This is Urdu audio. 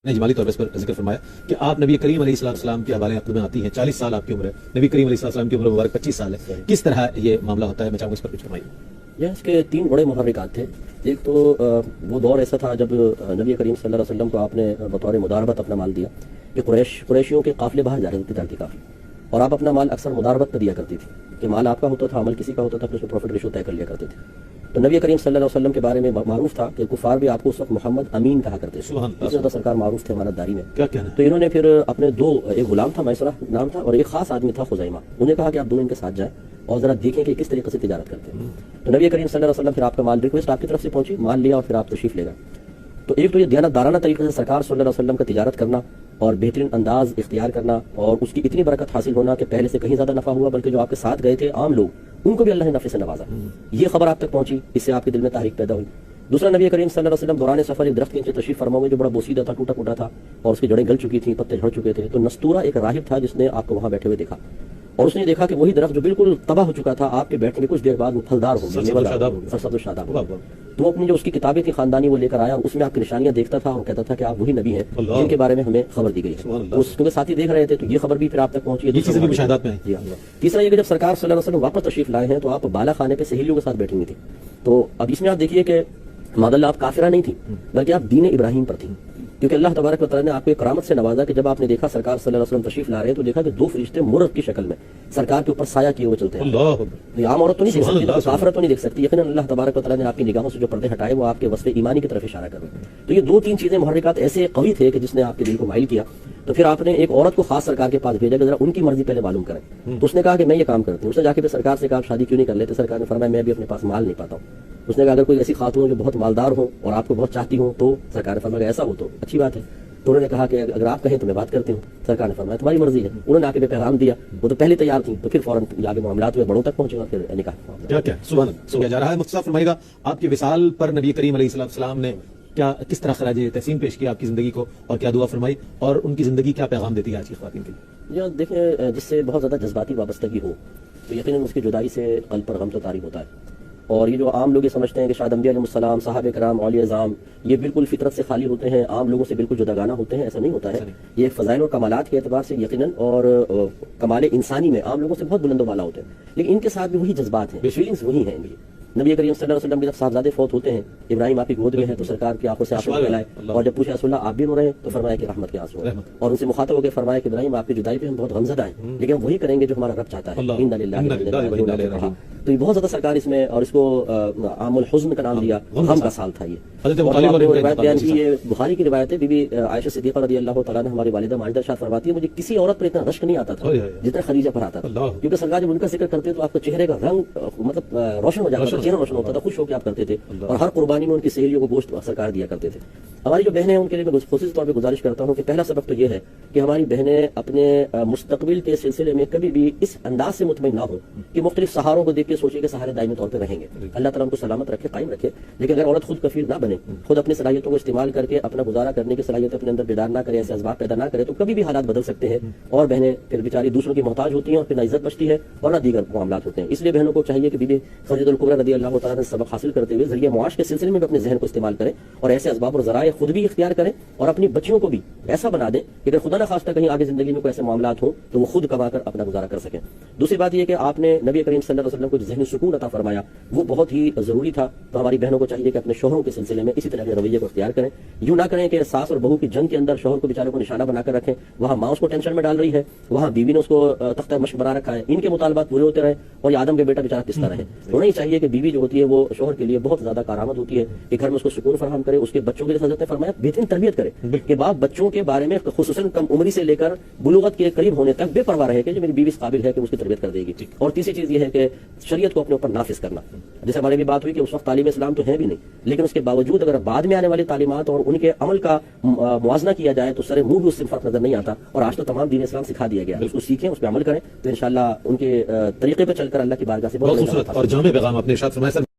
نے اجمالی طور پر اس پر ذکر فرمایا کہ آپ نبی کریم علیہ السلام کے حوالے عقد میں آتی ہیں، 40 سال آپ کی عمر ہے، نبی کریم علیہ السلام کی عمر مبارک 25 سال ہے، کس طرح یہ معاملہ ہوتا ہے؟ میں چاہوں گا اس پر کچھ فرمائیے۔ یہ اس کے 3 بڑے محرکات تھے۔ ایک تو وہ دور ایسا تھا جب نبی کریم صلی اللہ علیہ وسلم کو آپ نے بطور مداربت اپنا مال دیا کہ قریشیوں کے قافلے باہر جا رہے تھے تجارتی قافلے، اور آپ اپنا مال اکثر مداربت پہ دیا کرتی تھی کہ مال آپ کا ہوتا تھا، عمل کسی کا ہوتا تھا، پھر اس میں پروفٹ ریشو طے کر لیا کرتے تھے۔ تو نبی کریم صلی اللہ علیہ وسلم کے بارے میں معروف تھا کہ کفار بھی آپ کو اس وقت محمد امین کہا کرتے تھے، اس سے زیادہ سرکار معروف تھے امانت داری میں۔ تو انہوں نے پھر اپنے ایک غلام تھا میسرہ نام تھا، اور ایک خاص آدمی تھا خزیمہ، انہیں کہا کہ آپ دونوں ان کے ساتھ جائیں اور ذرا دیکھیں کہ کس طریقے سے تجارت کرتے ہیں۔ تو نبی کریم صلی اللہ علیہ وسلم پھر آپ کا مال ریکویسٹ آپ کی طرف سے پہنچی، مال لیا اور پھر آپ تشریف لے گئے۔ تو ایک تو یہ دیانت دارانہ طریقے سے سرکار صلی اللہ علیہ وسلم کا تجارت کرنا اور بہترین انداز اختیار کرنا، اور اس کی اتنی برکت حاصل ہونا کہ پہلے سے کہیں زیادہ نفع ہوا، بلکہ جو آپ کے ساتھ گئے تھے عام لوگ ان کو بھی اللہ نے نفع سے نوازا، یہ خبر آپ تک پہنچی، اس سے آپ کے دل میں تحریک پیدا ہوئی۔ دوسرا، نبی کریم صلی اللہ علیہ وسلم دوران سفر ایک درخت کے نیچے تشریف فرما ہوئے جو بڑا بوسیدہ تھا، ٹوٹا پھوٹا تھا، اور اس کی جڑیں گل چکی تھیں، پتے جھڑ چکے تھے۔ تو نستورہ ایک راہب تھا جس نے آپ کو وہاں بیٹھے ہوئے دیکھا، اور اس نے دیکھا کہ وہی درخت جو بالکل تباہ ہو چکا تھا آپ کے بیٹھنے کے کچھ دیر بعد وہ پھلدار ہو گیا، سرسبز و شاداب ہو گیا۔ تو اپنی جو اس کی کتابیں تھیں خاندانی وہ لے کر آیا، اس میں آپ کی نشانیاں دیکھتا تھا اور کہتا تھا کہ آپ وہی نبی ہیں جن کے بارے میں ہمیں خبر دی گئی ہے۔ اس کے ساتھی دیکھ رہے تھے تو یہ خبر بھی پھر آپ تک پہنچی ہے۔ تیسرا یہ کہ جب سرکار صلی اللہ علیہ وسلم واپس تشریف لائے ہیں تو آپ بالا خانے پہ سہیلیوں کے ساتھ بیٹھی ہوئی تھی۔ تو اب اس میں آپ دیکھیے کہ ماد اللہ آپ کافرہ نہیں تھی بلکہ آپ دین ابراہیم پر تھیں، کیونکہ اللہ تبارک و تعالیٰ نے آپ کو ایک کرامت سے نوازا کہ جب آپ نے دیکھا سرکار صلی اللہ علیہ وسلم تشریف لا رہے ہیں تو دیکھا کہ 2 فرشتے مرغ کی شکل میں سرکار کے اوپر سایہ کیے ہوئے چلتے ہیں۔ عام عورت تو نہیں دیکھ سکتی، کافرہ تو نہیں دیکھ سکتی، یقیناً اللہ تبارک و تعالیٰ نے آپ کی نگاہوں سے جو پردے ہٹائے وہ آپ کے وصف ایمانی کی طرف اشارہ کر رہے ہیں۔ تو یہ 2-3 چیزیں محرکات ایسے قوی تھے کہ جس نے آپ کے دل کو مائل کیا۔ تو پھر آپ نے ایک عورت کو خاص سرکار کے پاس بھیجا کہ ذرا ان کی مرضی پہلے معلوم کریں۔ تو اس نے کہا کہ میں یہ کام کرتی ہوں۔ اس نے جا کے سرکار سے کہا آپ شادی کیوں نہیں کر لیتے؟ سرکار نے فرمایا میں بھی اپنے پاس مال نہیں پاتا ہوں۔ اس نے کہا اگر کوئی ایسی خاتون جو بہت مالدار ہو اور آپ کو بہت چاہتی ہوں تو؟ سرکار نے فرمایا ایسا ہو تو اچھی بات ہے۔ تو انہوں نے کہا کہ اگر آپ کہیں تو میں بات کرتی ہوں۔ سرکار نے فرمایا تمہاری مرضی ہے۔ انہوں نے آ کے پیغام دیا، وہ تو پہلے تیار تھی، تو پھر فوراً آگے معاملات ہوئے، بڑوں تک پہنچے اور پھر نکاح کیا سبحان اللہ جا رہا ہے۔ مختصر فرمائے گا آپ کی وصال پر نبی کریم علیہ السلام نے کس طرح خراج تحسین پیش کیا آپ کی زندگی کو، اور کیا دعا فرمائی، اور ان کی زندگی کیا پیغام دیتی ہے آج کی خواتین کے لیے؟ دیکھیں، جس سے بہت زیادہ جذباتی وابستگی ہو تو یقیناً اس کی جدائی سے قلب پر غم تو طاری ہوتا ہے۔ اور یہ جو عام لوگ یہ سمجھتے ہیں کہ شاید انبیاء علیہ السلام، صحابہ کرام، اولیاء اعظام یہ بالکل فطرت سے خالی ہوتے ہیں، عام لوگوں سے بالکل جداگانہ ہوتے ہیں، ایسا نہیں ہوتا ہے۔ یہ فضائل اور کمالات کے اعتبار سے یقیناً اور کمال انسانی میں عام لوگوں سے بہت بلند و بالا ہوتے ہیں، لیکن ان کے ساتھ بھی وہی جذبات ہیں، فیلنگز وہی ہیں ان کی۔ نبی کریم صلی اللہ علیہ وسلم کے جب صاحبزادے فوت ہوتے ہیں، ابراہیم آپ کی گود میں ہیں تو سرکار کی آنکھوں سے آنسو پھیلائے، اور جب پوچھا رسول اللہ آپ بھی رو رہے ہیں تو فرمایا کہ رحمت کے آنسو ہیں، اور ان سے مخاطب ہو کے فرمایا کہ ابراہیم آپ کی جدائی پہ ہم بہت غمزدہ ہیں، لیکن ہم وہی کریں گے جو ہمارا رب چاہتا ہے۔ انا للہ و انا الیہ راجعون۔ تو یہ بہت زیادہ سرکار اس میں، اور اس کو عام الحزن کا نام دیا، غم کا سال تھا یہ۔ روایت بیان کی، یہ بخاری کی روایت ہے، بی بی عائشہ صدیقہ رضی اللہ تعالیٰ عنہ ہماری والدہ ماجدہ ارشاد فرماتی ہے مجھے کسی عورت پر اتنا رشک نہیں آتا تھا جتنا خدیجہ پر آتا تھا، کیونکہ سرکار جب ان کا ذکر کرتے تو آپ کے چہرے کا رنگ مطلب روشن ہو جاتا تھا، چہرہ روشن ہوتا تھا، خوش ہو کے آپ کرتے تھے، اور ہر قربانی میں ان کی سہیلیوں کو گوشت سرکار دیا کرتے تھے۔ ہماری جو بہنیں ہیں ان کے لیے میں خصوصی طور پہ گزارش کرتا ہوں کہ پہلا سبق تو یہ ہے کہ ہماری بہنیں اپنے مستقبل کے سلسلے میں کبھی بھی اس انداز سے مطمئن نہ ہو کہ مختلف سہاروں کو دیکھ کے سوچے کہ سہارے دائمی طور پہ رہیں گے۔ اللہ تعالیٰ ان کو سلامت رکھے، قائم رکھے، لیکن اگر عورت خود کفیل نہ بنے، خود اپنی صلاحیتوں کو استعمال کر کے اپنا گزارا کرنے کی صلاحیت اپنے اندر بیدار نہ کرے، ایسے اسباب پیدا نہ کرے، تو کبھی بھی حالات بدل سکتے ہیں، اور بہنیں پھر بیچاری دوسروں کی محتاج ہوتی ہیں، اور پھر نہ عزت بچتی ہے اور نہ دیگر معاملات ہوتے ہیں۔ اس لیے بہنوں کو چاہیے کہ بی بی خدیجہ الکبریٰ رضی اللہ تعالیٰ نے سبق حاصل کرتے ہوئے ذریعہ معاش کے سلسلے میں بھی اپنے ذہن کو استعمال کریں، اور ایسے اسباب اور ذرائع خود بھی اختیار کریں، اور اپنی بچیوں کو بھی ایسا بنا دیں کہ اگر خدا نہ خواستہ کہیں آگے زندگی میں کوئی ایسے معاملات ہوں تو وہ خود کما کر اپنا گزارا کر سکیں۔ دوسری بات یہ کہ آپ نے نبی کریم صلی اللہ علیہ وسلم کو جو ذہنی سکون عطا فرمایا وہ بہت ہی ضروری تھا۔ تو ہماری بہنوں کو چاہیے کہ اپنے شوہروں کے سلسلے میں اسی طرح کے رویے کو اختیار کریں، یوں نہ کریں کہ ساس اور بہو کی جنگ کے اندر شوہر کو بیچارے کو نشانہ بنا کر رکھیں، وہاں ماں اس کو ٹینشن میں ڈال رہی ہے، وہاں بیوی نے اس کو تختہ مشق بنا رکھا ہے، ان کے مطالبات پورے ہوتے رہے اور یہ آدم کے بیٹا بیچارہ کس طرح ہے۔ انہیں چاہیے کہ بیوی جو ہوتی ہے وہ شوہر کے لیے بہت زیادہ کارآمد ہوتی ہے کہ گھر میں اس کو سکون فراہم کرے، اس کے بچوں کے حضرت نے فرمایا بہترین تربیت کرے کہ باپ بچوں کے بارے میں خصوصاً کم عمری سے لے کر بلوغت کے قریب ہونے تک بے پرواہ رہے کہ جو میری بیوی اس قابل ہے کہ اس کی تربیت کر دے گی۔ اور تیسری چیز یہ ہے کہ شریعت کو اپنے اوپر نافذ کرنا، جیسے ہمارے بھی بات ہوئی کہ اس وقت تعلیم اسلام تو ہے بھی نہیں، لیکن اس کے باوجود اگر بعد میں آنے والی تعلیمات اور ان کے عمل کا موازنہ کیا جائے تو سر منہ بھی اس سے فرق نظر نہیں آتا، اور آج تو تمام دین اسلام سکھا دیا گیا، اس کو سیکھیں، اس پہ عمل کریں تو انشاءاللہ ان کے طریقے پہ چل کر اللہ کی بارگاہ سے بہت خوبصورت اور جامع پیغام اپنے ارشاد فرمایا۔